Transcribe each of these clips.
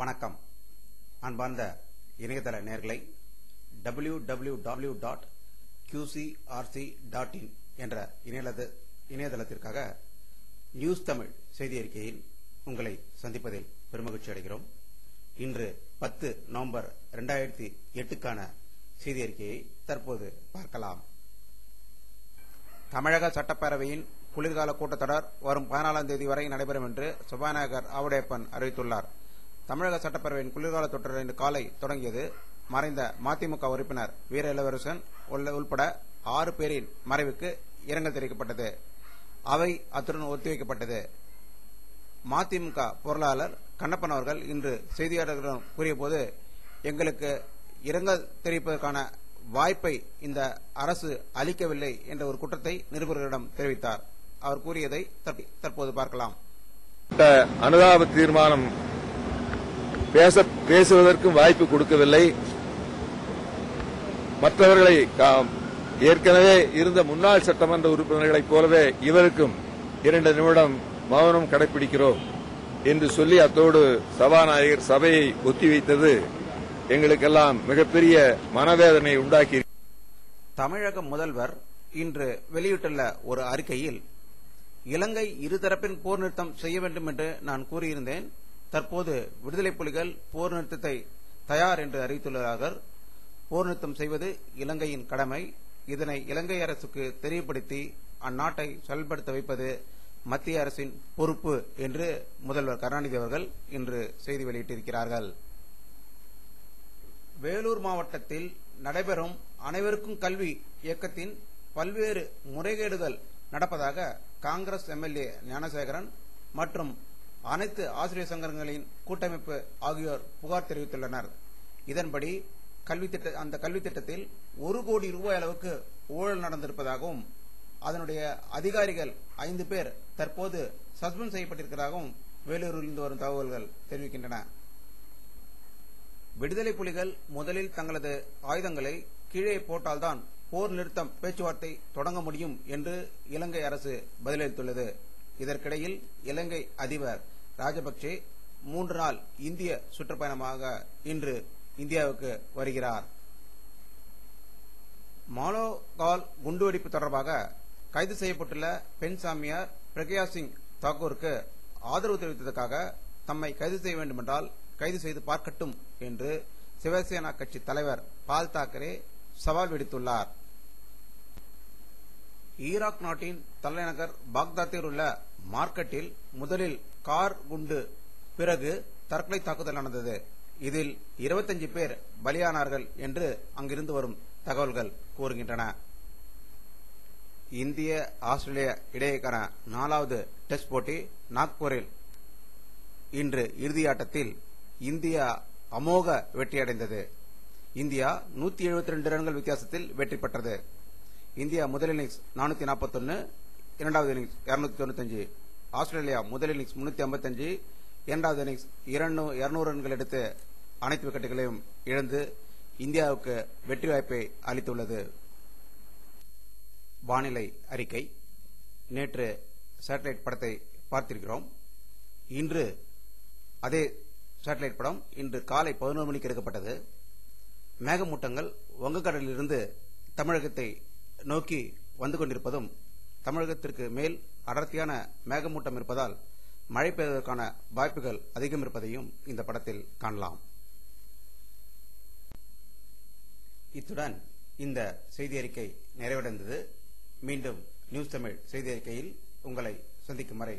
வணக்கம். அன்பார்ந்த இணையதள நேயர்களை www.qcrc.in என்ற இணையதளத்திற்காக நியூஸ் தமிழ் செய்தி அறிக்கையில் உங்களை சந்திப்பதில் பெருமகிழ்ச்சி அடைகிறோம். இன்று 10 நவம்பர் 2008க்கான செய்தி அறிக்கையை தற்போது பார்க்கலாம். தமிழக சட்டப்பேரவையின் குளிர்கால கூட்டத்தொடர் வரும் 14ஆம் தேதி வரை நடைபெறும் என்று சபாநாயகர் ஆவுடையப்பன் அறிவித்துள்ளார். தமிழக சட்டப்பேரவையின் குளிர்கால தொடர் இன்று காலை தொடங்கியது. மறைந்த மதிமுக உறுப்பினர் வீர இளவரசன் உள்பட 6 பேரின் மறைவுக்கு இரங்கல் தெரிவிக்கப்பட்டது. அவை அத்துடன் ஒத்திவைக்கப்பட்டது. மதிமுக பொருளாளர் கண்ணப்பன் அவர்கள் இன்று செய்தியாளர்களிடம் கூறியபோது, எங்களுக்கு இரங்கல் தெரிவிப்பதற்கான வாய்ப்பை இந்த அரசு அளிக்கவில்லை என்ற ஒரு குற்றத்தை நிருபர்களிடம் தெரிவித்தார். அவர் கூறியதை தற்போது பார்க்கலாம். அனுதாப தீர்மானம் பேசுவதற்கும் வாய்ப்பு கொடுக்கவில்லை. மற்றவர்களை ஏற்கனவே இருந்த முன்னாள் சட்டமன்ற உறுப்பினர்களைப் போலவே இவருக்கும் 2 நிமிடம் மௌனம் கடைபிடிக்கிறோம் என்று சொல்லி அத்தோடு சபாநாயகர் சபையை ஒத்திவைத்தது எங்களுக்கெல்லாம் மிகப்பெரிய மனவேதனை உண்டாக்கி. தமிழக முதல்வர் இன்று வெளியிட்டுள்ள ஒரு அறிக்கையில், இலங்கை இருதரப்பின் போர் நிறுத்தம் செய்ய வேண்டும் என்று நான் கூறியிருந்தேன். தற்போது விடுதலை புலிகள் போர் நிறுத்தத்தை தயார் என்று அறிவித்துள்ளார்கள். போர் நிறுத்தம் செய்வது இலங்கையின் கடமை. இதனை இலங்கை அரசுக்கு தெரியப்படுத்தி அந்நாட்டை செயல்படுத்த வைப்பது மத்திய அரசின் பொறுப்பு என்று முதல்வர் கருணாநிதி அவர்கள் இன்று செய்தி வெளியிட்டிருக்கிறார்கள். வேலூர் மாவட்டத்தில் நடைபெறும் அனைவருக்கும் கல்வி இயக்கத்தின் பல்வேறு முறைகேடுகள் நடப்பதாக காங்கிரஸ் எம்எல்ஏ ஞானசேகரன் மற்றும் அனைத்து ஆசிரியர் சங்கங்களின் கூட்டமைப்பு ஆகியோர் புகார் தெரிவித்துள்ளனர். இதன்படி அந்த கல்வி திட்டத்தில் 1 கோடி ரூபாய் அளவுக்கு ஊழல் நடந்திருப்பதாகவும் அதனுடைய அதிகாரிகள் 5 பேர் தற்போது சஸ்பெண்ட் செய்யப்பட்டிருப்பதாகவும் வேலூரிலிருந்து வரும் தகவல்கள் தெரிவிக்கின்றன. விடுதலை புலிகள் முதலில் தங்களது ஆயுதங்களை கீழே போட்டால்தான் போர் நிறுத்தம் பேச்சுவார்த்தை தொடங்க முடியும் என்று இலங்கை அரசு பதிலளித்துள்ளது. இதற்கிடையில் இலங்கை அதிபர் ராஜபக்சே 3 நாள் இந்திய சுற்றுப்பயணமாக இன்று இந்தியாவுக்கு வருகிறார். மாலோகால் குண்டுவெடிப்பு தொடர்பாக கைது செய்யப்பட்டுள்ள பெண் சாமியார் பிரக்யா சிங் தாக்கூருக்கு ஆதரவு தெரிவித்ததற்காக தம்மை கைது செய்ய வேண்டுமென்றால் கைது செய்து பார்க்கட்டும் என்று சிவசேனா கட்சி தலைவர் பால் தாக்கரே சவால் விடுத்துள்ளார். ஈராக் நாட்டின் தலைநகர் பாக்தாத்தில் உள்ள மார்க்கெட்டில் முதலில் கார் குண்டு பிறகு தற்கொலை தாக்குதல் நடந்தது. இதில் 25 பேர் பலியானார்கள் என்று அங்கிருந்து வரும் தகவல்கள் கூறுகின்றன. இந்திய ஆஸ்திரேலிய இடையேயான 4வது டெஸ்ட் போட்டி நாக்பூரில் இன்று இறுதியாட்டத்தில் இந்தியா அமோக வெற்றியடைந்தது. இந்தியா 172 ரன்கள் வித்தியாசத்தில் வெற்றி பெற்றது. இந்தியா முதல் இன்னிங்ஸ் 441, இரண்டாவது இன்னிங்ஸ் 295. ஆஸ்திரேலியா முதல் இன்னிங்ஸ் 355, இரண்டாவது இன்னிங்ஸ் 200 ரன்கள் எடுத்து அனைத்து விக்கெட்டுகளையும் இழந்து இந்தியாவுக்கு வெற்றி வாய்ப்பை அளித்துள்ளது. வானிலை அறிக்கை. நேற்று சேட்டலைட் படத்தை பார்த்திருக்கிறோம். இன்று அதே சேட்டலைட் படம் இன்று காலை 11 மணிக்கு எடுக்கப்பட்டது. மேகமூட்டங்கள் வங்கக்கடலிலிருந்து தமிழகத்தை நோக்கி வந்து கொண்டிருப்பதும், தமிழகத்திற்கு மேல் அடர்த்தியான மேகமூட்டம் இருப்பதால் மழை பெய்வதற்கான வாய்ப்புகள் அதிகம் இருப்பதையும் இந்த படத்தில் காணலாம். இத்துடன் இந்த செய்தி அறிக்கை நிறைவடைந்தது. மீண்டும் நியூஸ் தமிழ் செய்தி அறிக்கையில் உங்களை சந்திக்கும் வரை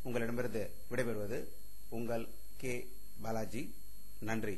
உங்களிடமிருந்து விடைபெறுவது உங்கள் கே பாலாஜி. நன்றி.